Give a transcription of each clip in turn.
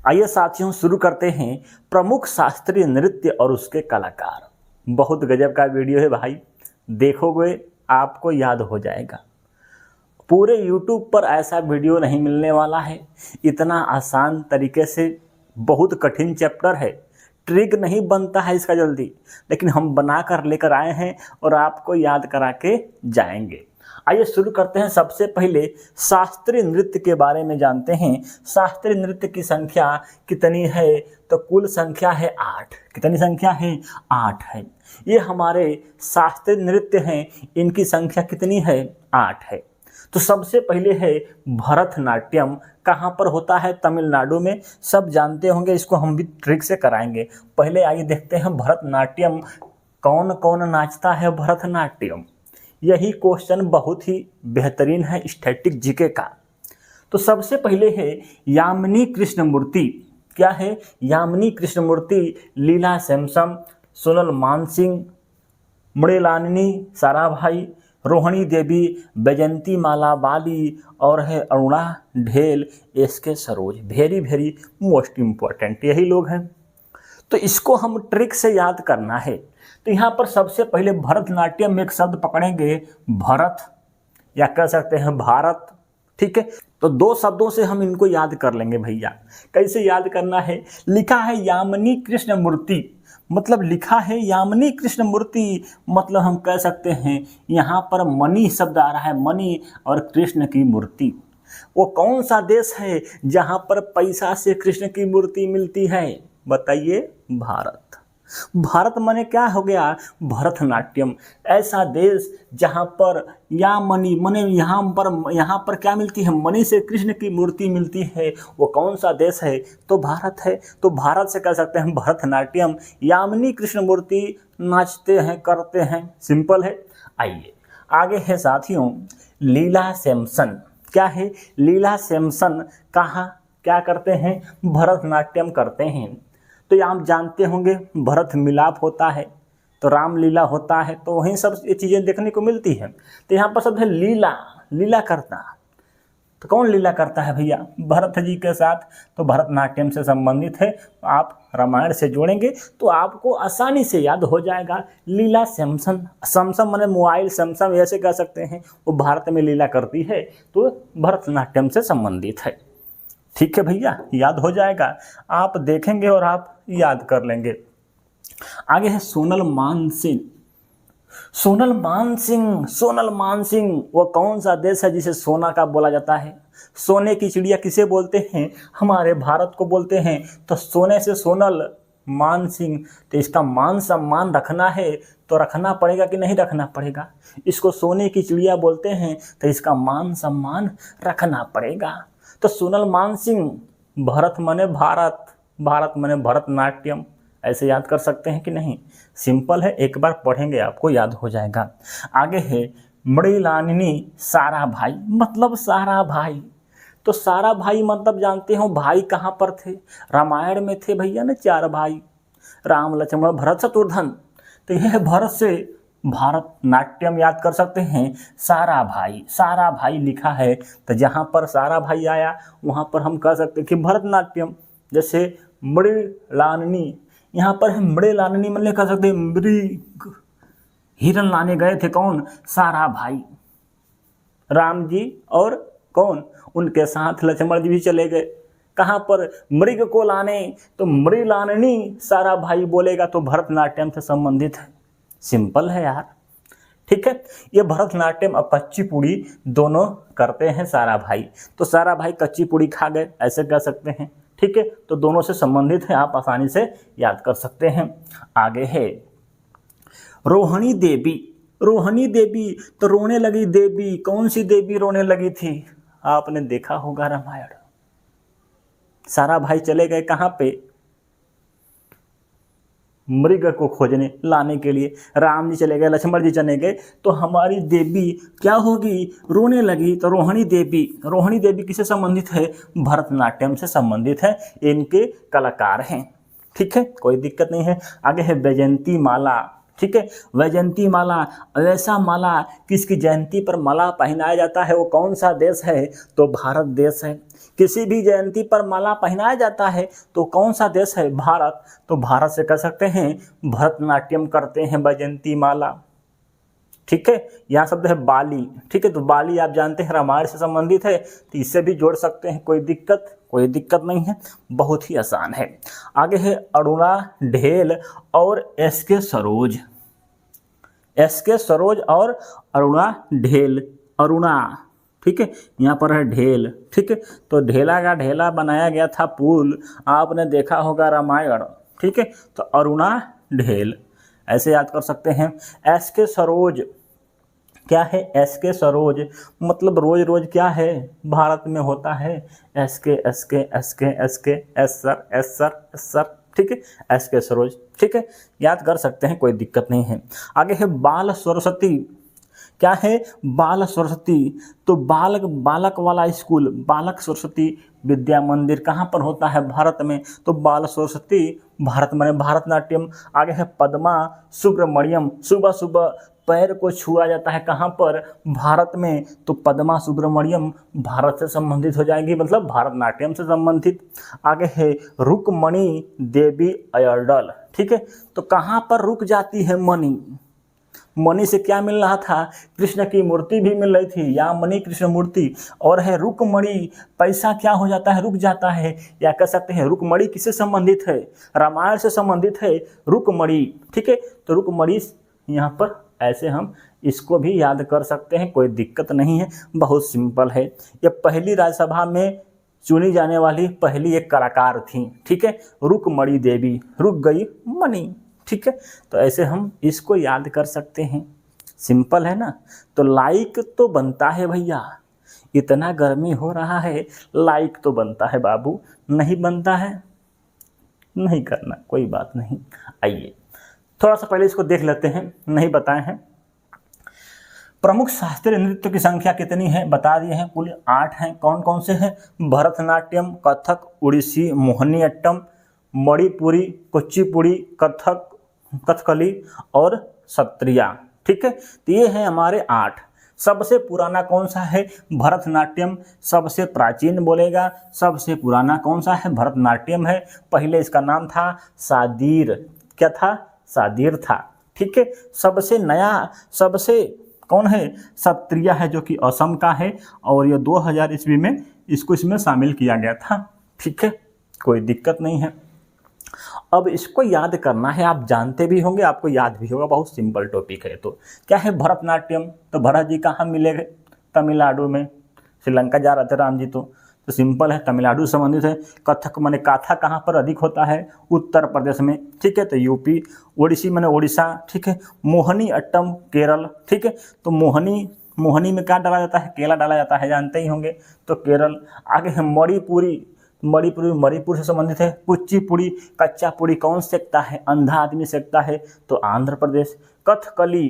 आइए साथियों शुरू करते हैं प्रमुख शास्त्रीय नृत्य और उसके कलाकार। बहुत गजब का वीडियो है भाई, देखोगे आपको याद हो जाएगा। पूरे YouTube पर ऐसा वीडियो नहीं मिलने वाला है। इतना आसान तरीके से, बहुत कठिन चैप्टर है, ट्रिक नहीं बनता है इसका जल्दी, लेकिन हम बना कर लेकर आए हैं और आपको याद करा के जाएंगे। आइए शुरू करते हैं। सबसे पहले शास्त्रीय नृत्य के बारे में जानते हैं। शास्त्रीय नृत्य की संख्या कितनी है? तो कुल संख्या है 8। कितनी संख्या है? 8 है। ये हमारे शास्त्रीय नृत्य हैं, इनकी संख्या कितनी है? 8 है। तो सबसे पहले है भरतनाट्यम। कहाँ पर होता है? तमिलनाडु में। सब जानते होंगे, इसको हम भी ट्रिक से कराएंगे। पहले आइए देखते हैं भरतनाट्यम कौन कौन नाचता है भरतनाट्यम। यही क्वेश्चन बहुत ही बेहतरीन है स्टैटिक जीके का। तो सबसे पहले है यामिनी कृष्णमूर्ति। क्या है? यामिनी कृष्णमूर्ति, लीला सैमसन, सोनल मानसिंह, मृणालिनी साराभाई, रोहिणी देवी, बैजंती माला बाली और है Aruna Dhel, SK Saroj. Very very most important यही लोग हैं। तो इसको हम ट्रिक से याद करना है। तो यहाँ पर सबसे पहले भरतनाट्यम में एक शब्द पकड़ेंगे, भरत, या कह सकते हैं भारत। ठीक है, तो 2 शब्दों से हम इनको याद कर लेंगे भैया। कैसे याद करना है? लिखा है यामिनी कृष्णमूर्ति, मतलब लिखा है यामिनी कृष्णमूर्ति, मतलब हम कह सकते हैं यहाँ पर मणि शब्द आ रहा है, मणि और कृष्ण की मूर्ति। वो कौन सा देश है जहाँ पर पैसा से कृष्ण की मूर्ति मिलती है? बताइए। भारत। भारत माने क्या हो गया? भरतनाट्यम। ऐसा देश जहाँ पर यामिनी माने यहाँ पर क्या मिलती है? मणि से कृष्ण की मूर्ति मिलती है। वो कौन सा देश है? तो भारत है। तो भारत से कह सकते हैं भरतनाट्यम। यामिनी कृष्ण मूर्ति नाचते हैं, करते हैं। सिंपल है। आइए आगे है साथियों लीला सैमसन। क्या है? लीला सैमसन कहाँ क्या करते हैं? भरतनाट्यम करते हैं। तो ये आप जानते होंगे, भरत मिलाप होता है तो रामलीला होता है, तो वहीं सब ये चीज़ें देखने को मिलती हैं। तो यहाँ पर सब है लीला, लीला करता। तो कौन लीला करता है भैया? भरत जी के साथ। तो भरतनाट्यम से संबंधित है। आप रामायण से जोड़ेंगे तो आपको आसानी से याद हो जाएगा। लीला सैमसन, सैमसन माने मोबाइल, सैमसंग ऐसे कह सकते हैं। वो भारत में लीला करती है, तो भरतनाट्यम से संबंधित है। ठीक है भैया, याद हो जाएगा। आप देखेंगे और आप याद कर लेंगे। आगे है सोनल मानसिंह। सोनल मानसिंह, सोनल मानसिंह वो कौन सा देश है जिसे सोना का बोला जाता है? सोने की चिड़िया किसे बोलते हैं? हमारे भारत को बोलते हैं। तो सोने से सोनल मानसिंह। तो इसका मान सम्मान रखना है तो रखना पड़ेगा कि नहीं रखना पड़ेगा? इसको सोने की चिड़िया बोलते हैं तो इसका मान सम्मान रखना पड़ेगा। तो सोनल मानसिंह, भरत माने भारत, भारत माने भरतनाट्यम। ऐसे याद कर सकते हैं कि नहीं? सिंपल है, एक बार पढ़ेंगे आपको याद हो जाएगा। आगे है मृणालिनी साराभाई, मतलब सारा भाई। तो सारा भाई मतलब जानते हो भाई कहाँ पर थे? रामायण में थे भैया ना, 4 भाई, राम लक्ष्मण भरत शत्रुघ्न। तो यह भरत से भारतनाट्यम याद कर सकते हैं। सारा भाई, सारा भाई लिखा है तो जहाँ पर सारा भाई आया वहाँ पर हम कह सकते हैं कि भरतनाट्यम। जैसे मृणालिनी, यहाँ पर है मृणालिनी, मतलब कह सकते हैं मृग, हिरण लाने गए थे कौन? सारा भाई। राम जी और कौन? उनके साथ लक्ष्मण जी भी चले गए। कहाँ पर? मृग को लाने। तो मृणालिनी सारा भाई बोलेगा तो भरतनाट्यम से संबंधित है। सिंपल है यार। ठीक है, ये भरतनाट्यम और कच्ची पूड़ी दोनों करते हैं सारा भाई। तो सारा भाई कच्ची पूड़ी खा गए, ऐसे कह सकते हैं। ठीक है, तो दोनों से संबंधित है, आप आसानी से याद कर सकते हैं। आगे है रोहिणी देवी। रोहिणी देवी, तो रोने लगी देवी। कौन सी देवी रोने लगी थी? आपने देखा होगा रामायण। सारा भाई चले गए कहाँ पे? मृग को खोजने, लाने के लिए। राम जी चले गए, लक्ष्मण जी चले गए, तो हमारी देवी क्या होगी? रोने लगी। तो रोहिणी देवी, रोहिणी देवी किससे संबंधित है? भरतनाट्यम से संबंधित है, इनके कलाकार हैं। ठीक है, कोई दिक्कत नहीं है। आगे है बैजंती माला। ठीक है। वैजयंती माला, ऐसा माला किसकी जयंती पर माला पहनाया जाता है, वो कौन सा देश है, तो भारत देश है। किसी भी जयंती पर माला पहनाया जाता है तो कौन सा देश है, भारत। तो भारत से कर सकते हैं भरतनाट्यम करते हैं वैजयंती माला, ठीक है। यहाँ शब्द है बाली, ठीक है। तो बाली आप जानते हैं रामायण से संबंधित है, तो इससे भी जोड़ सकते हैं, कोई दिक्कत नहीं है, बहुत ही आसान है। आगे है अरुणा ढेल और एस.के. सरोज। एस.के. सरोज और अरुणा ढेल, अरुणा, ठीक है। यहाँ पर है ढेल, ठीक है। तो ढेला का ढेला बनाया गया था पुल, आपने देखा होगा रामायण, ठीक है। तो अरुणा ढेल ऐसे याद कर सकते हैं। एस.के. सरोज क्या है, एस.के. सरोज मतलब रोज रोज क्या है, भारत में होता है SK. SK. SK. SK. S sir, S sir, S sir, ठीक है। एस.के. सरोज, ठीक है, याद कर सकते हैं, कोई दिक्कत नहीं है। आगे है बाल सरस्वती। क्या है, बाल सरस्वती। तो बालक वाला स्कूल, बालक सरस्वती विद्या मंदिर कहाँ पर होता है, भारत में। तो बाल सरस्वती भारत में भरतनाट्यम। आगे है पद्मा सुब्रमण्यम। सुबह सुबह पैर को छुआ जाता है कहाँ पर, भारत में। तो पद्मा सुब्रमण्यम भारत से संबंधित हो जाएंगी, मतलब भरतनाट्यम से संबंधित। आगे है रुक्मणी देवी अयरडल, ठीक है। तो कहाँ पर रुक जाती है मणि, मणि से क्या मिल रहा था, कृष्ण की मूर्ति भी मिल रही थी, या मणि कृष्ण मूर्ति। और है रुक्मणी, पैसा क्या हो जाता है, रुक जाता है, या कह सकते हैं रुक्मणी किससे संबंधित है, रामायण से संबंधित है रुक्मणी, ठीक है। तो रुक्मणी यहाँ पर ऐसे हम इसको भी याद कर सकते हैं, कोई दिक्कत नहीं है, बहुत सिंपल है। ये पहली राज्यसभा में चुनी जाने वाली पहली एक कलाकार थी, ठीक है, रुक्मणी देवी, रुक गई मणि, ठीक है। तो ऐसे हम इसको याद कर सकते हैं, सिंपल है ना। तो लाइक तो बनता है भैया, इतना गर्मी हो रहा है, लाइक तो बनता है बाबू, नहीं बनता है नहीं करना, कोई बात नहीं। आइए थोड़ा सा पहले इसको देख लेते हैं, नहीं बताए हैं। प्रमुख शास्त्रीय नृत्य की संख्या कितनी है, बता दिए हैं, कुल 8 हैं। कौन कौन से हैं, भरतनाट्यम, कथक, उड़ीसी, मोहिनीअट्टम, मणिपुरी, कुचिपुड़ी, कथक, कथकली और सत्रिया, ठीक है। तो ये हैं हमारे 8। सबसे पुराना कौन सा है, भरतनाट्यम सबसे प्राचीन बोलेगा, सबसे पुराना कौन सा है, भरतनाट्यम है। पहले इसका नाम था सादीर, क्या था, सादीर था, ठीक है। सबसे नया, सबसे कौन है, सत्रिया है, जो कि असम का है, और ये 2000 ईस्वी में इसको इसमें शामिल किया गया था, ठीक है, कोई दिक्कत नहीं है। अब इसको याद करना है, आप जानते भी होंगे, आपको याद भी होगा, बहुत सिंपल टॉपिक है। तो क्या है भरतनाट्यम, तो भरत जी कहाँ मिले, तमिलनाडु में, श्रीलंका जा रहे थे राम जी, तो सिंपल है, तमिलनाडु संबंधित है। कथक माने काथा कहाँ पर अधिक होता है, उत्तर प्रदेश में, ठीक है, तो यूपी। ओडिसी माने ओडिशा, ठीक है। मोहिनीअट्टम केरल, ठीक है। तो मोहिनी में क्या डाला जाता है, केला डाला जाता है, जानते ही होंगे, तो केरल। आगे है मणिपुर से संबंधित है। कुचिपुड़ी, कच्चा पुड़ी कौन सेकता है, अंधा आदमी सेकता है, तो आंध्र प्रदेश। कथकली,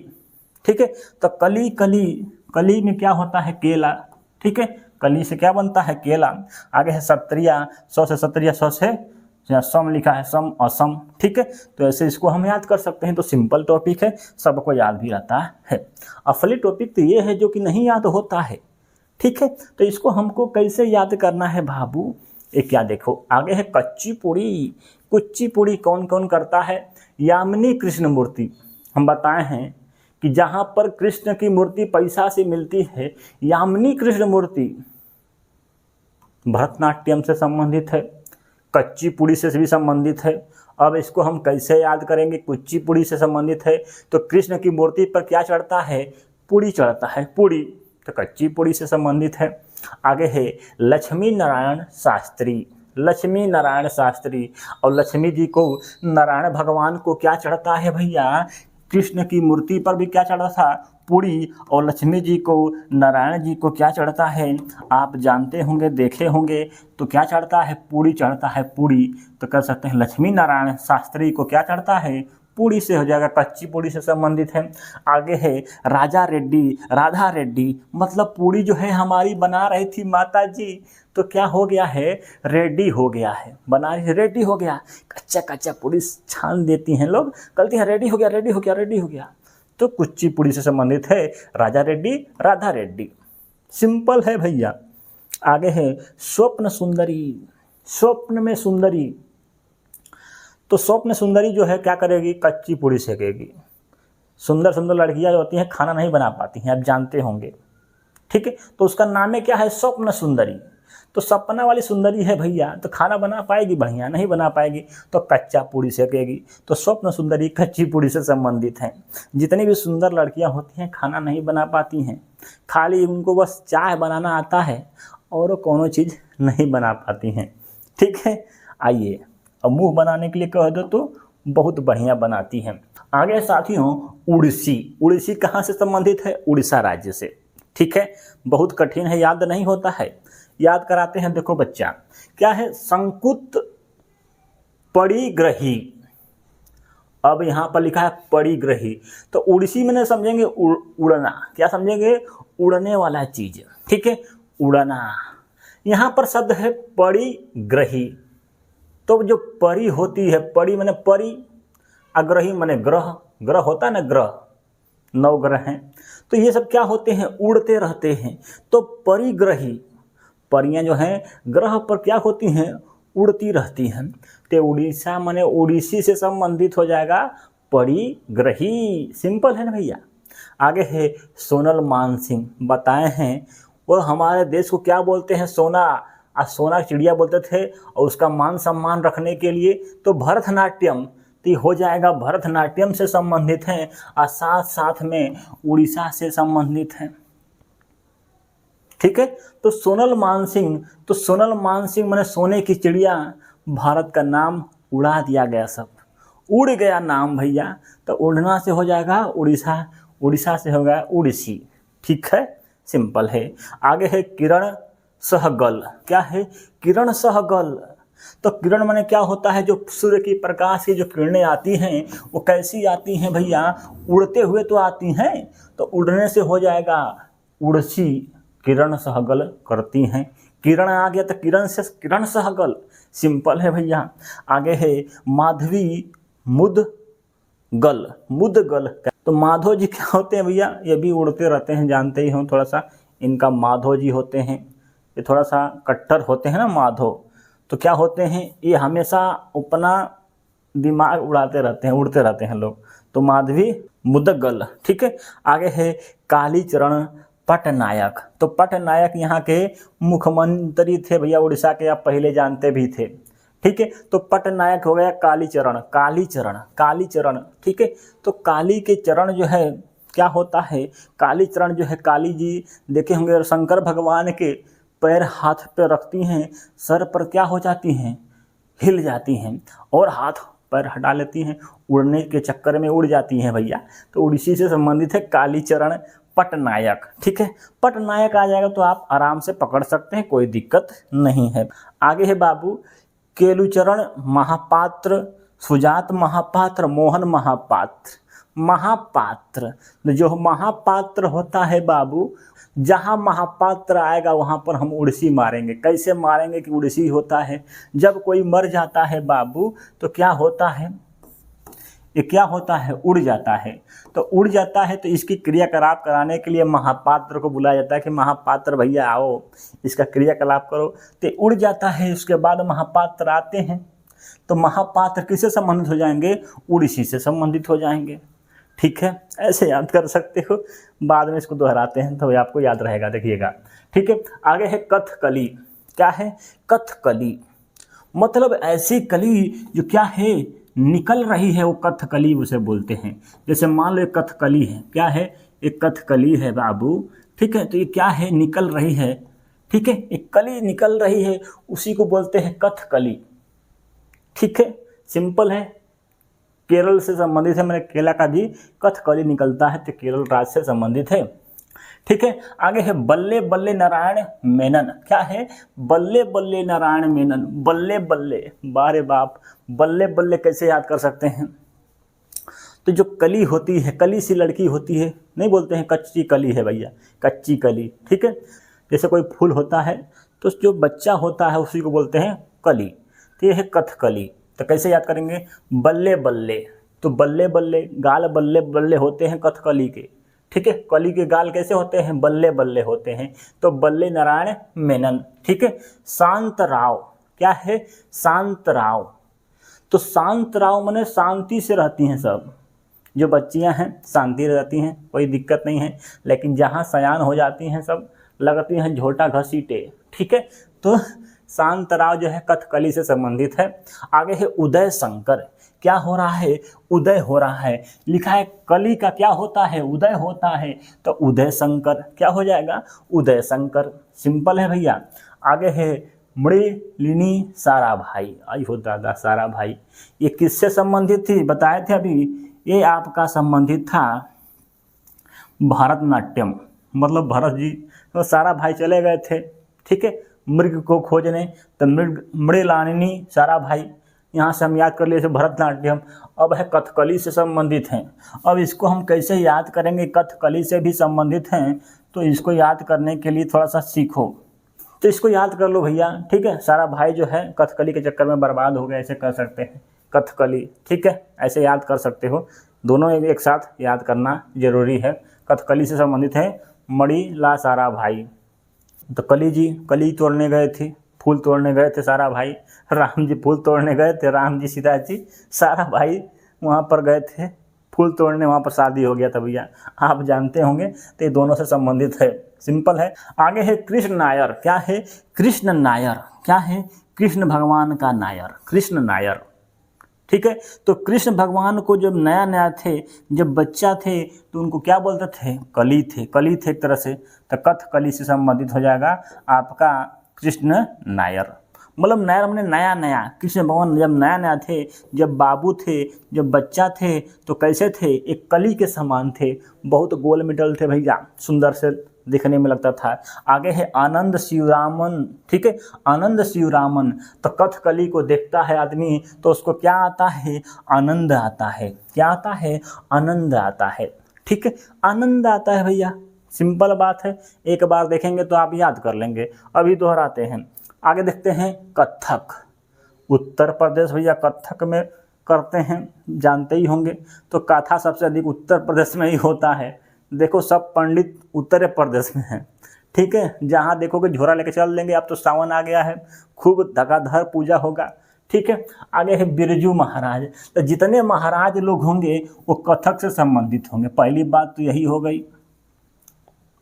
ठीक है, तो कली में क्या होता है, केला, ठीक है, कली से क्या बनता है, केला। आगे है सत्रिया, सौ से सम लिखा है, सम असम, ठीक है। तो ऐसे इसको हम याद कर सकते हैं, तो सिंपल टॉपिक है, सबको याद भी रहता है। असली टॉपिक तो ये है जो कि नहीं याद होता है, ठीक है। तो इसको हमको कैसे याद करना है बाबू, एक क्या देखो, आगे है कुचिपुड़ी कौन कौन करता है, यामिनी कृष्ण मूर्ति। हम बताए हैं कि जहाँ पर कृष्ण की मूर्ति पैसा से मिलती है, यामिनी कृष्ण मूर्ति भरतनाट्यम से संबंधित है, कुचिपुड़ी से भी संबंधित है। अब इसको हम कैसे याद करेंगे, कुचिपुड़ी से संबंधित है, तो कृष्ण की मूर्ति पर क्या चढ़ता है, पूड़ी चढ़ता है, पूड़ी, तो कुचिपुड़ी से संबंधित है। आगे है लक्ष्मी नारायण शास्त्री, और लक्ष्मी जी को, नारायण भगवान को क्या चढ़ता है भैया, कृष्ण की मूर्ति पर भी क्या चढ़ा था, पूड़ी, और लक्ष्मी जी को, नारायण जी को क्या चढ़ता है, आप जानते होंगे, देखे होंगे, तो क्या चढ़ता है, पूड़ी चढ़ता है, पूड़ी। तो कह सकते हैं लक्ष्मी नारायण शास्त्री को क्या चढ़ता है, पूड़ी से हो जाएगा, कच्ची पूड़ी से संबंधित है। आगे है राजा रेड्डी, राधा रेड्डी, मतलब पूड़ी जो है हमारी बना रही थी माता जी, तो क्या हो गया है, रेडी हो गया है, बना रही रेडी हो गया। कच्चा कच्चा पूड़ी छान देती हैं लोग, गलती है, रेडी हो गया, रेडी हो गया, रेडी हो गया। तो कुच्ची पूड़ी से संबंधित है राजा रेड्डी, राधा रेड्डी, सिंपल है भैया। आगे है स्वप्न सुंदरी, स्वप्न में सुंदरी, तो स्वप्न सुंदरी जो है क्या करेगी, कच्ची पूड़ी सेकेगी। सुंदर सुंदर लड़कियां जो होती हैं खाना नहीं बना पाती हैं, आप जानते होंगे, ठीक है, तो उसका नाम है क्या है, स्वप्न सुंदरी। तो सपना वाली सुंदरी है भैया, तो खाना बना पाएगी, बढ़िया नहीं बना पाएगी, तो कच्चा पूड़ी सेकेगी। तो स्वप्न सुंदरी कच्ची पूड़ी से संबंधित हैं। जितनी भी सुंदर लड़कियां होती हैं खाना नहीं बना पाती हैं, खाली उनको बस चाय बनाना आता है और कोनो चीज़ नहीं बना पाती हैं, ठीक है। आइए अब मुंह बनाने के लिए कह दो तो बहुत बढ़िया बनाती हैं। आगे साथियों उड़ीसी, उड़ीसी कहाँ से संबंधित है, उड़ीसा राज्य से, ठीक है। बहुत कठिन है, याद नहीं होता है, याद कराते हैं। देखो बच्चा क्या है, संकुत परिग्रही, अब यहाँ पर लिखा है परिग्रही, तो उड़ीसी में समझेंगे उड़ना, क्या समझेंगे, उड़ने वाला चीज, ठीक है, उड़ना। यहाँ पर शब्द है परिग्रही, तो जो परी होती है, परी माने परी, अग्रही माने ग्रह, ग्रह होता है ना ग्रह, 9 ग्रह हैं, तो ये सब क्या होते हैं, उड़ते रहते हैं। तो परिग्रही, परियां जो हैं ग्रह पर क्या होती हैं, उड़ती रहती हैं। तो उड़ीसा माने उड़ीसी से संबंधित हो जाएगा परिग्रही, सिंपल है ना भैया। आगे है सोनल मानसिंह, बताए हैं वो हमारे देश को क्या बोलते हैं, सोना, सोना चिड़िया बोलते थे, और उसका मान सम्मान रखने के लिए तो भरतनाट्यम, तो हो जाएगा भरतनाट्यम से संबंधित हैं, और साथ साथ में उड़ीसा से संबंधित हैं, ठीक है। तो सोनल मानसिंह, तो सोनल मानसिंह माने सोने की चिड़िया, भारत का नाम उड़ा दिया गया, सब उड़ गया नाम भैया। तो उड़ना से हो जाएगा उड़ीसा, उड़ीसा से होगा उड़ीसी, ठीक है, सिंपल है। आगे है किरण सहगल, क्या है, किरण सहगल, तो किरण माने क्या होता है, जो सूर्य की प्रकाश की जो किरणें आती हैं वो कैसी आती हैं भैया, उड़ते हुए तो आती हैं, तो उड़ने से हो जाएगा उड़सी, किरण सहगल करती हैं। किरण आ गया तो किरण से किरण सहगल, सिंपल है भैया। आगे है माधवी मुदगल, मुदगल, तो माधव जी क्या होते हैं भैया, ये भी उड़ते रहते हैं, जानते ही हो थोड़ा सा, इनका माधव जी होते हैं, ये थोड़ा सा कट्टर होते हैं ना माधव, तो क्या होते हैं, ये हमेशा अपना दिमाग उड़ाते रहते हैं, उड़ते रहते हैं लोग, तो माधवी मुदगल, ठीक है। आगे है कालीचरण पटनायक, तो पटनायक यहाँ के मुख्यमंत्री थे भैया उड़ीसा के, आप पहले जानते भी थे, ठीक है। तो पटनायक हो गया कालीचरण, कालीचरण, कालीचरण, ठीक है। तो काली के चरण जो है क्या होता है, कालीचरण जो है, काली जी देखे होंगे शंकर भगवान के पैर हाथ पे रखती हैं, सर पर क्या हो जाती हैं, हिल जाती हैं, और हाथ पैर हटा लेती हैं, उड़ने के चक्कर में उड़ जाती हैं भैया। तो उड़ीसी से संबंधित है कालीचरण पटनायक, ठीक है। पटनायक आ जाएगा तो आप आराम से पकड़ सकते हैं, कोई दिक्कत नहीं है। आगे है बाबू केलुचरण महापात्र, सुजात महापात्र, मोहन महापात्र, महापात्र, जो महापात्र होता है बाबू, जहाँ महापात्र आएगा वहाँ पर हम उड़सी मारेंगे। कैसे मारेंगे कि उड़सी होता है, जब कोई मर जाता है बाबू तो क्या होता है, ये क्या होता है, उड़ जाता है। तो उड़ जाता है तो इसकी क्रियाकलाप कराने के लिए महापात्र को बुलाया जाता है कि महापात्र भैया आओ, इसका क्रियाकलाप करो। तो उड़ जाता है, उसके बाद महापात्र आते हैं, तो महापात्र किससे संबंधित हो जाएंगे, उड़ीसी से संबंधित हो जाएंगे, ठीक है। ऐसे याद कर सकते हो, बाद में इसको दोहराते हैं तो आपको याद रहेगा, देखिएगा, ठीक है। आगे है कथकली, क्या है, कथकली, मतलब ऐसी कली जो क्या है, निकल रही है, वो कथकली उसे बोलते हैं। जैसे मान लो एक कथकली है, क्या है, एक कथकली है बाबू, ठीक है, तो ये क्या है, निकल रही है, ठीक है, एक कली निकल रही है, उसी को बोलते हैं कथकली, ठीक है, सिंपल है। केरल से संबंधित है, मैंने केला का भी कथकली निकलता है, तो केरल राज्य से संबंधित है, ठीक है। आगे है बल्ले बल्ले नारायण मेनन, क्या है, बल्ले बल्ले नारायण मेनन, बल्ले बल्ले, बारे बाप, बल्ले बल्ले कैसे याद कर सकते हैं, तो जो कली होती है, कली सी लड़की होती है, नहीं बोलते हैं कच्ची कली है भैया, कच्ची कली, ठीक है। जैसे कोई फूल होता है तो जो बच्चा होता है उसी को बोलते हैं कली। तो ये है कथकली। तो कैसे याद करेंगे, बल्ले बल्ले, तो बल्ले बल्ले गाल बल्ले बल्ले होते हैं कथकली के, ठीक है। कली के गाल कैसे होते हैं, बल्ले बल्ले होते हैं। तो बल्ले नारायण मेनन, ठीक है। शांत राव, क्या है, शांत राव। तो शांत राव माने शांति से रहती हैं सब, जो बच्चियां हैं शांति रहती हैं, कोई दिक्कत नहीं है। लेकिन जहाँ सयान हो जाती हैं सब लगती हैं झोटा घसीटे, ठीक है। तो शांत राव जो है कथकली से संबंधित है। आगे है उदय शंकर, क्या हो रहा है, उदय हो रहा है। लिखा है कली का क्या होता है, उदय होता है, तो उदय शंकर क्या हो जाएगा, उदय शंकर। सिंपल है भैया। आगे है मृलिनी साराभाई, आई हो दादा साराभाई, ये किससे संबंधित थी, बताए थे अभी, ये आपका संबंधित था भरतनाट्यम, मतलब भरत जी तो साराभाई चले गए थे, ठीक है, मृग को खोजने। तो मृलिनी साराभाई, यहाँ से हम याद कर लिए थे भरतनाट्यम। अब है कथकली से संबंधित हैं। अब इसको हम कैसे याद करेंगे, कथकली से भी संबंधित हैं, तो इसको याद करने के लिए थोड़ा सा सीखो। तो इसको याद कर लो भैया, ठीक है। साराभाई जो है कथकली के चक्कर में बर्बाद हो गए, ऐसे कर सकते हैं, कथकली, ठीक है, ऐसे याद कर सकते हो। दोनों एक साथ याद करना जरूरी है। कथकली से संबंधित है मणिला साराभाई। तो कली जी कली तोड़ने गए थे, फूल तोड़ने गए थे साराभाई। राम जी फूल तोड़ने गए थे, राम जी सीता जी, साराभाई वहाँ पर गए थे फूल तोड़ने, वहाँ पर शादी हो गया था भैया, आप जानते होंगे। तो ये दोनों से संबंधित है, सिंपल है। आगे है कृष्ण नायर, क्या है, कृष्ण नायर, क्या है, कृष्ण भगवान का नायर, कृष्ण नायर, ठीक है। तो कृष्ण भगवान को जब नया नया थे, जब बच्चा थे, तो उनको क्या बोलते थे, कली थे, कली थे एक तरह से। तो कथकली से संबंधित हो जाएगा आपका कृष्ण नायर। मतलब नायर हमने नया नया, कृष्ण भगवान जब नया नया थे, जब बाबू थे, जब बच्चा थे, तो कैसे थे, एक कली के समान थे, बहुत गोल मिटल थे भैया, सुंदर से दिखने में लगता था। आगे है आनंद शिवरामन, ठीक है, आनंद शिवरामन। तो कथकली को देखता है आदमी तो उसको क्या आता है, आनंद आता है, क्या आता है, आनंद आता है, ठीक है, आनंद आता है भैया, सिंपल बात है। एक बार देखेंगे तो आप याद कर लेंगे, अभी दोहराते हैं। आगे देखते हैं कथक, उत्तर प्रदेश भैया कथक में करते हैं, जानते ही होंगे। तो कथा सबसे अधिक उत्तर प्रदेश में ही होता है। देखो सब पंडित उत्तर प्रदेश में हैं, ठीक है। जहाँ देखोगे झोरा लेके चल देंगे, अब तो सावन आ गया है, खूब धगाधर पूजा होगा, ठीक है। आगे है बिरजू महाराज। तो जितने महाराज लोग होंगे वो कथक से संबंधित होंगे, पहली बात तो यही हो गई,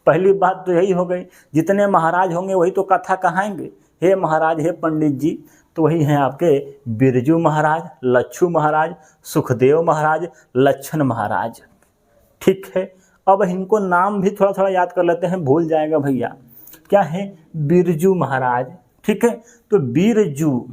पहली बात तो यही हो गई। जितने महाराज होंगे वही तो कथा कहाएंगे, हे महाराज, हे पंडित जी, तो वही हैं आपके बिरजू महाराज, लच्छू महाराज, सुखदेव महाराज, लच्छन महाराज, ठीक है। अब इनको नाम भी थोड़ा थोड़ा याद कर लेते हैं, भूल जाएगा भैया। क्या है, बिरजू महाराज, ठीक है। तो बिरजू,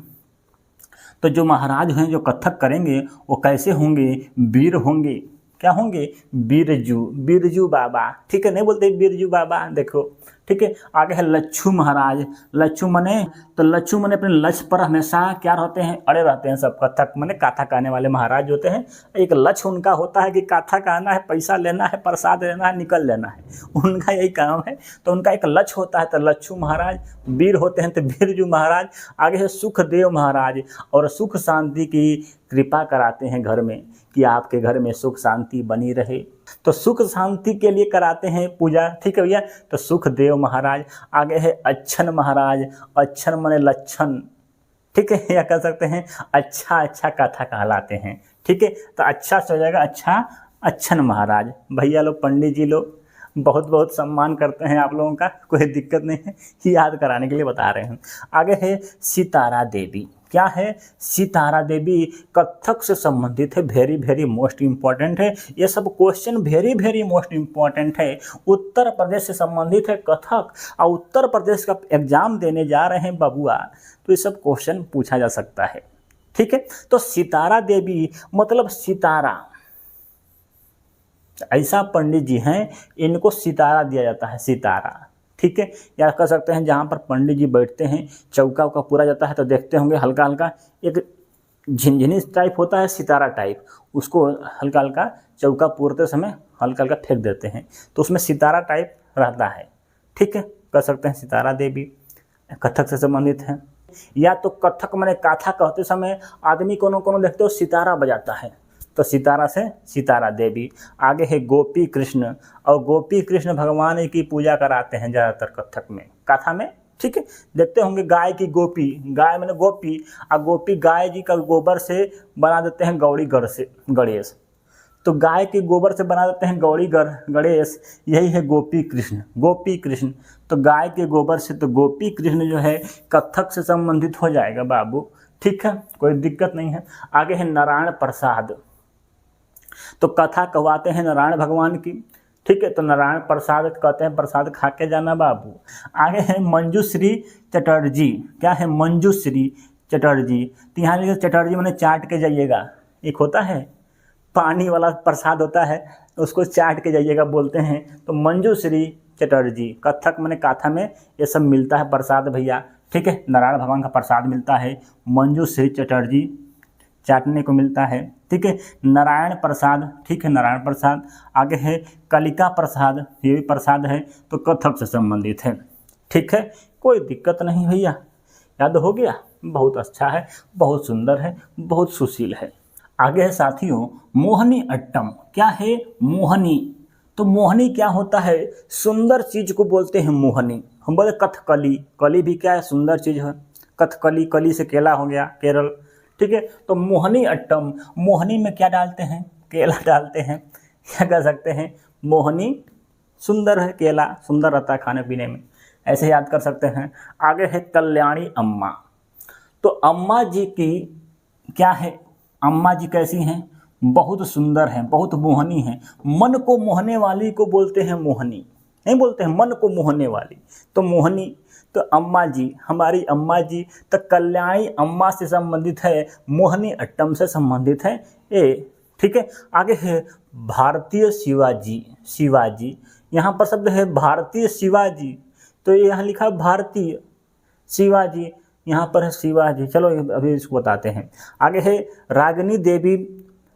तो जो महाराज हैं जो कथक करेंगे वो कैसे होंगे, वीर होंगे, क्या होंगे, बिरजू, बिरजू बाबा, ठीक है, नहीं बोलते बिरजू बाबा, देखो, ठीक है। आगे है लच्छू महाराज। लच्छू मने, तो लच्छू मने अपने लक्ष्य पर हमेशा क्या रहते हैं, अड़े रहते हैं सब। कथक मने कथा कहने वाले महाराज होते हैं, एक लक्ष्य उनका होता है कि कथा कहना है, पैसा लेना है, प्रसाद लेना है, निकल लेना है, उनका यही काम है। तो उनका एक लक्ष्य होता है, तो लच्छू महाराज। वीर होते हैं तो बिरजू महाराज। आगे है सुखदेव महाराज, और सुख शांति की कृपा कराते हैं घर में, कि आपके घर में सुख शांति बनी रहे, तो सुख शांति के लिए कराते हैं पूजा, ठीक है भैया। तो सुखदेव महाराज। आगे है अच्छन महाराज, अच्छन माने लक्षण, ठीक है, या कह सकते हैं अच्छा अच्छा कथा कहलाते हैं, ठीक है। तो अच्छा से हो जाएगा अच्छा, अच्छन महाराज। भैया लोग, पंडित जी लोग बहुत बहुत सम्मान करते हैं आप लोगों का, कोई दिक्कत नहीं है, याद कराने के लिए बता रहे हैं। आगे है सितारा देवी। क्या है, सितारा देवी कथक से संबंधित है, वेरी वेरी मोस्ट इम्पॉर्टेंट है। ये सब question very very most important है। उत्तर प्रदेश से संबंधित है कथक, और उत्तर प्रदेश का एग्जाम देने जा रहे हैं बबुआ, तो ये सब क्वेश्चन पूछा जा सकता है, ठीक है। तो सितारा देवी मतलब सितारा, ऐसा पंडित जी हैं, इनको सितारा दिया जाता है, सितारा, ठीक है। या कह सकते हैं जहाँ पर पंडित जी बैठते हैं, चौका उका पूरा जाता है, तो देखते होंगे हल्का हल्का एक झिनझिनी टाइप होता है, सितारा टाइप, उसको हल्का हल्का चौका पूरते समय हल्का हल्का फेंक देते हैं, तो उसमें सितारा टाइप रहता है। ठीक है, कर सकते हैं सितारा देवी, कथक से संबंधित है। या तो कथक माने काथा कहते समय आदमी कोनो कोनो देखते हो सितारा बजाता है, तो सितारा से सितारा देवी। आगे है गोपी कृष्ण, और गोपी कृष्ण भगवान की पूजा कराते हैं ज़्यादातर कथक में, कथा में। ठीक है, देखते होंगे गाय की गोपी, गाय मैंने गोपी, और गोपी गाय जी का गोबर से बना देते हैं गौरी गणेश, तो गाय के गोबर से बना देते हैं गौरी गणेश, यही है गोपी कृष्ण। गोपी कृष्ण तो गाय के गोबर से, तो गोपी कृष्ण जो है कथक से संबंधित हो जाएगा बाबू। ठीक है, कोई दिक्कत नहीं है। आगे है नारायण प्रसाद, तो कथा कहवाते हैं नारायण भगवान की। ठीक है, तो नारायण प्रसाद कहते हैं प्रसाद खा के जाना बाबू। आगे है मंजूश्री चटर्जी, क्या है मंजूश्री चटर्जी, तो यहाँ लिखे चटर्जी मैंने चाट के जाइएगा, एक होता है पानी वाला प्रसाद होता है, उसको चाट के जाइएगा बोलते हैं। तो मंजूश्री चटर्जी, कथक मैंने काथा में ये सब मिलता है प्रसाद भैया। ठीक है, नारायण भगवान का प्रसाद मिलता है, मंजूश्री चटर्जी चाटने को मिलता है। ठीक है, नारायण प्रसाद, ठीक है नारायण प्रसाद। आगे है कलिका प्रसाद, ये भी प्रसाद है, तो कथक से संबंधित है। ठीक है, कोई दिक्कत नहीं भैया, याद हो गया, बहुत अच्छा है, बहुत सुंदर है, बहुत सुशील है। आगे है साथियों मोहनी अट्टम, क्या है मोहनी, तो मोहनी क्या होता है, सुंदर चीज को बोलते हैं मोहनी। हम बोले कथकली, कली भी क्या है सुंदर चीज है, कथकली, कली से केला हो गया केरल। ठीक है, तो मोहनी अट्टम, मोहनी में क्या डालते हैं, केला डालते हैं, क्या कह सकते हैं, मोहनी सुंदर है, केला सुंदर रहता है खाने पीने में, ऐसे याद कर सकते हैं। आगे है कल्याणी अम्मा, तो अम्मा जी की क्या है, अम्मा जी कैसी हैं, बहुत सुंदर हैं, बहुत मोहनी हैं, मन को मोहने वाली को बोलते हैं मोहनी, नहीं बोलते हैं मन को मोहने वाली, तो मोहनी। तो अम्मा जी, हमारी अम्मा जी, तो कल्याणी अम्मा से संबंधित है, मोहनी अट्टम से संबंधित है ए। ठीक है, आगे है भारतीय शिवाजी, शिवाजी, यहाँ पर शब्द है भारतीय शिवाजी, तो ये यहाँ लिखा भारतीय शिवाजी, यहाँ पर है शिवाजी। चलो अभी इसको बताते हैं। आगे है रागिनी देवी,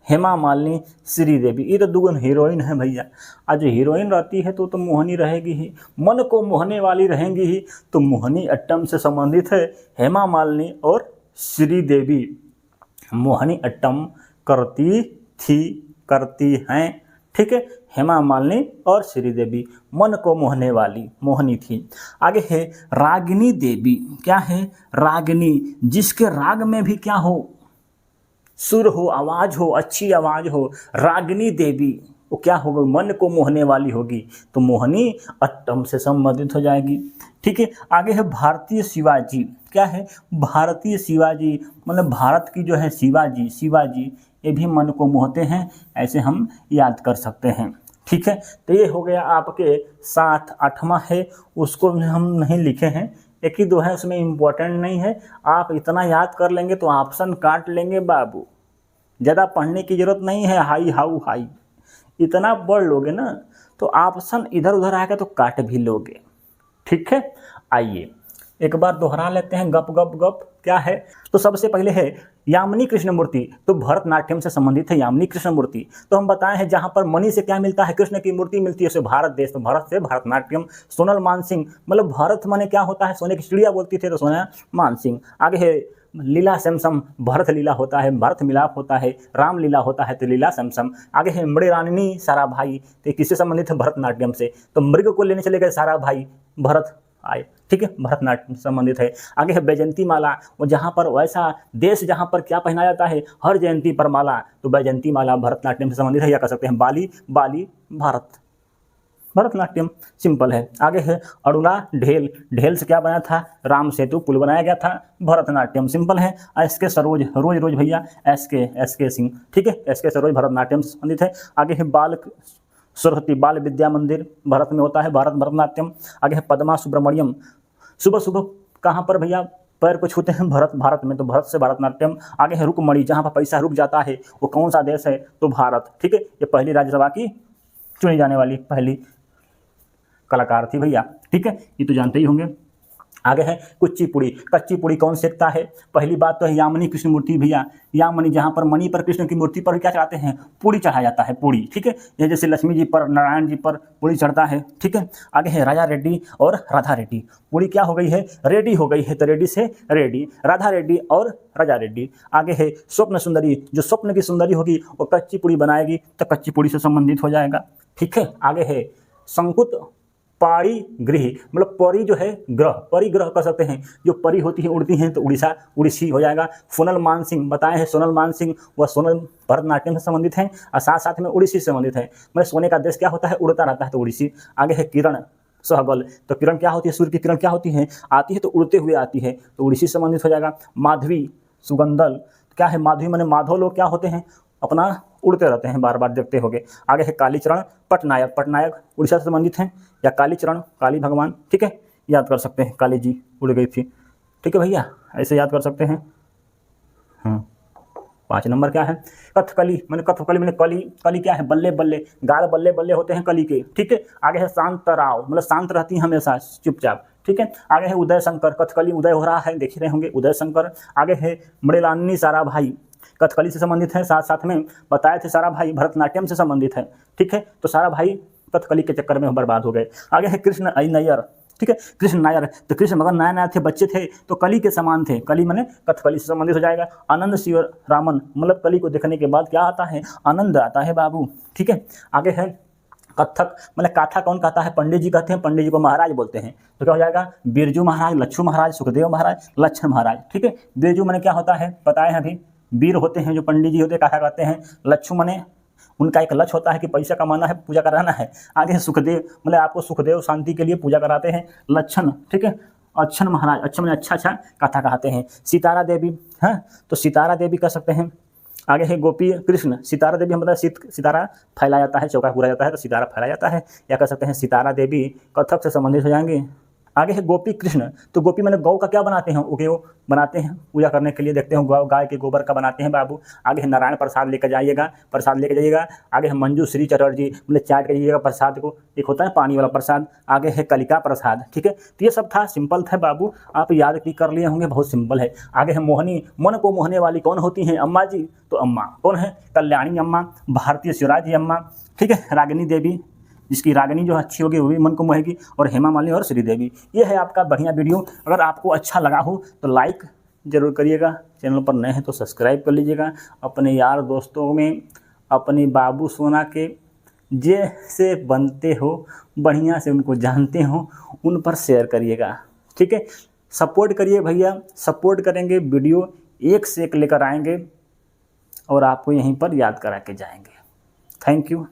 हेमा मालिनी, श्रीदेवी, ये तो दो हीरोइन है भैया। आज जो हीरोइन रहती है तो मोहनी रहेगी ही, मन को मोहने वाली रहेंगी ही, तो मोहनी अट्टम से संबंधित है हेमा मालिनी और श्रीदेवी। मोहनी अट्टम करती थी, करती हैं। ठीक है, हेमा मालिनी और श्रीदेवी मन को मोहने वाली, मोहनी थी। आगे है रागिनी देवी, क्या है रागिनी, जिसके राग में भी क्या हो, सुर हो, आवाज हो, अच्छी आवाज हो, रागिनी देवी, वो क्या होगा, मन को मोहने वाली होगी, तो मोहनी अट्टम से संबंधित हो जाएगी। ठीक है, आगे है भारतीय शिवाजी, क्या है भारतीय शिवाजी, मतलब भारत की जो है शिवाजी, शिवाजी ये भी मन को मोहते हैं, ऐसे हम याद कर सकते हैं। ठीक है, तो ये हो गया आपके 7, 8वां है, उसको हम नहीं लिखे हैं, एक ही दो है, उसमें इम्पोर्टेंट नहीं है। आप इतना याद कर लेंगे तो ऑप्शन काट लेंगे बाबू, ज़्यादा पढ़ने की ज़रूरत नहीं है। हाई हाउ हाई इतना पढ़ लोगे ना तो ऑप्शन इधर उधर आएगा तो काट भी लोगे। ठीक है, आइए एक बार दोहरा लेते हैं गप गप गप, क्या है, तो सबसे पहले है यामिनी कृष्ण मूर्ति, तो भरतनाट्यम से संबंधित है यामिनी कृष्ण मूर्ति। तो हम बताए हैं जहाँ पर मणि से क्या मिलता है, कृष्ण की मूर्ति मिलती है, उसे भारत देश, तो भारत से भरतनाट्यम। सोनल मानसिंह, मतलब भारत माने क्या होता है, सोने की चिड़िया बोलती थे, तो सोना मानसिंह। आगे है लीला समसम, भरत लीला होता है, भरत मिलाप होता है, राम लीला होता है, तो लीला समसम। आगे है मृणालिनी सारा भाई, तो किससे संबंधित है, भरतनाट्यम से, तो मृग को लेने चले गए सारा भाई, भरत आए। ठीक है, भरतनाट्यम से संबंधित है। आगे है वैजयंती माला, वो जहाँ पर वैसा देश जहाँ पर क्या पहनाया जाता है, हर जयंती पर माला, तो वैजयंती माला भरतनाट्यम से संबंधित है, या कह सकते हैं बाली, बाली भारत, भरतनाट्यम सिंपल है। आगे है अरुणा ढेल, ढेल से क्या बना था, राम सेतु पुल बनाया गया था, भरतनाट्यम सिंपल है। एस के सरोज, रोज रोज भैया, एस के सिंह। ठीक है, एस के सरोज भरतनाट्यम से संबंधित है। आगे है बाल सरस्वती बाल विद्या मंदिर, भारत में होता है, भरतनाट्यम। आगे है पद्मा सुब्रमण्यम, सुबह सुबह कहाँ पर भैया पैर को छूते हैं, भारत में, तो भारत से भरतनाट्यम। आगे है रुकमणि, जहाँ पर पैसा रुक जाता है वो कौन सा देश है, तो भारत। ठीक है, ये पहली राज्यसभा की चुनी जाने वाली पहली कलाकार थी भैया। ठीक है, ये तो जानते ही होंगे। आगे है कुचिपुड़ी। कच्चीपुड़ी कौन सीखता है? पहली बात तो है यामिनी कृष्ण मूर्ति भैया, यामिनी जहाँ पर मणि पर कृष्ण की मूर्ति पर क्या चढ़ाते हैं? पूड़ी चढ़ाया जाता है, पूड़ी। ठीक है, ये जैसे लक्ष्मी जी पर, नारायण जी पर पूड़ी चढ़ता है। ठीक है, आगे है राजा रेड्डी और राधा रेड्डी। पूड़ी क्या हो गई है? रेडी हो गई है, तो रेडी से रेडी, राधा रेड्डी और राजा रेड्डी। आगे है स्वप्न सुंदरी, जो स्वप्न की सुंदरी होगी वो कच्ची पूड़ी बनाएगी, तो कच्ची पूड़ी से संबंधित हो जाएगा। ठीक है, आगे है संकुत पाड़ी गृह, मतलब परी जो है ग्रह, परिग्रह कर सकते हैं, जो परी होती है उड़ती हैं, तो उड़ीसा उड़ीसी हो जाएगा। सोनल मानसिंह बताए हैं, सोनल मानसिंह वह सोनल भरतनाट्यम से संबंधित हैं और साथ साथ में उड़ीसी से संबंधित है। मतलब सोने का देश क्या होता है? उड़ता रहता है, तो उड़ीसी। आगे है किरण सहगल, तो किरण क्या होती है? सूर्य की किरण क्या होती है? आती है तो उड़ते हुए आती है, तो उड़ीसी से संबंधित हो जाएगा। माधवी सुगंधल, क्या है? माधवी माने माधव लोग क्या होते हैं? अपना उड़ते रहते हैं, बार बार देखते होंगे। आगे है कालीचरण पटनायक, पटनायक उड़ीसा से संबंधित हैं, या कालीचरण काली भगवान। ठीक है, याद कर सकते हैं, काली जी उड़ गई थी। ठीक है भैया, ऐसे याद कर सकते हैं। 5 नंबर क्या है? कथकली, मैंने कथकली मैंने कली, कली क्या है? बल्ले बल्ले, गाल बल्ले बल्ले होते हैं कली के। ठीक है, आगे है शांतराव, मतलब शांत रहती हैं हमेशा, चुपचाप। ठीक है, आगे है उदय शंकर, कथकली उदय हो रहा है, देख रहे होंगे, उदय शंकर। आगे है मृणालिनी साराभाई, कथकली से संबंधित है, साथ साथ में बताए थे साराभाई भरतनाट्यम से संबंधित है। ठीक है, तो साराभाई कथकली के चक्कर में बर्बाद हो गए। आगे है कृष्ण नायर। ठीक है, कृष्ण नायर, तो कृष्ण मगर नया नया थे, बच्चे थे, तो कली के समान थे, कली मैंने कथकली से संबंधित हो जाएगा। आनंद शिव रामन, मतलब कली को देखने के बाद क्या आता है? आनंद आता है बाबू। ठीक है, आगे है कथक, मतलब काथा कौन कहता है? पंडित जी कहते हैं, पंडित जी को महाराज बोलते हैं, तो क्या हो जाएगा? बिरजू महाराज, लच्छू महाराज, सुखदेव महाराज, लक्षण महाराज। ठीक है, बिरजू मैंने क्या होता है बताए हैं अभी, वीर होते हैं जो पंडित जी होते हैं, काथा कहते हैं। लच्छू मने उनका एक लक्ष्य होता है कि पैसा कमाना है, पूजा कराना है। आगे है सुखदेव, मतलब आपको सुखदेव शांति के लिए पूजा कराते हैं, लक्षण। ठीक है, अच्छन महाराज, अच्छा मैंने अच्छा अच्छा कथा कहते हैं। सितारा देवी, हाँ, तो सितारा देवी कह सकते हैं। आगे है गोपी कृष्ण, सितारा देवी हम बताए सितारा फैलाया जाता है, चौका पूरा जाता है, तो सितारा फैलाया जाता है, या कह सकते हैं सितारा देवी कथक से संबंधित हो जाएंगे। आगे है गोपी कृष्ण, तो गोपी मैंने गौ का क्या बनाते हैं? ओके, वो बनाते हैं पूजा करने के लिए, देखते हो गौ, गाय के गोबर का बनाते हैं बाबू। आगे है नारायण प्रसाद लेकर जाइएगा, प्रसाद लेकर जाइएगा। आगे है मंजू श्री चटर्जी, मतलब चाट कर जाइएगा प्रसाद को, एक होता है पानी वाला प्रसाद। आगे है कलिका प्रसाद। ठीक है, तो ये सब था, सिंपल था बाबू, आप याद भी कर लिए होंगे, बहुत सिंपल है। आगे है मोहनी, मन को मोहने वाली कौन होती हैं? अम्मा जी, तो अम्मा कौन है? कल्याणी अम्मा, भारतीय शिवराज अम्मा। ठीक है, रागिनी देवी, जिसकी रागिनी जो अच्छी होगी वो भी मन को मोहेगी, और हेमा मालिनी और श्रीदेवी। ये है आपका बढ़िया वीडियो। अगर आपको अच्छा लगा हो तो लाइक ज़रूर करिएगा, चैनल पर नए हैं तो सब्सक्राइब कर लीजिएगा, अपने यार दोस्तों में, अपनी बाबू सोना के जैसे बनते हो, बढ़िया से उनको जानते हो, उन पर शेयर करिएगा। ठीक है, सपोर्ट करिए भैया, सपोर्ट करेंगे, वीडियो एक से एक लेकर आएंगे और आपको यहीं पर याद करा के जाएंगे। Thank you.